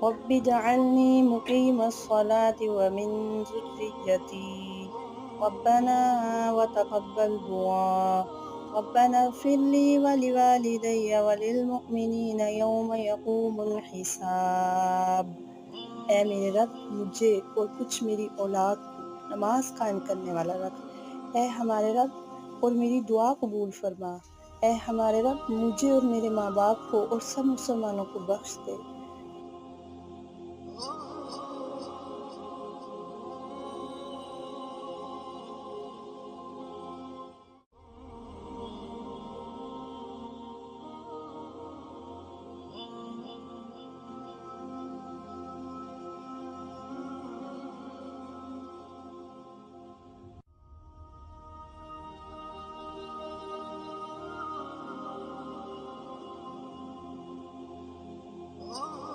Rabbi जअलनी मुकीमस्सलाति व मिन ज़ुर्रिय्यती रब्बना व तक़ब्बल दुआ रब्बना इग़फ़िरली व लिवालिदैया व लिलमुमिनीना यौम यक़ूमुल हिसाब। ऐ मेरे रब, मुझे और कुछ मेरी औलाद को नमाज कायम करने वाला रख। ऐ हमारे रब, और मेरी दुआ कबूल फरमा। ऐ हमारे रब, मुझे और मेरे माँ बाप को और सब मुसलमानों को बख्श दे।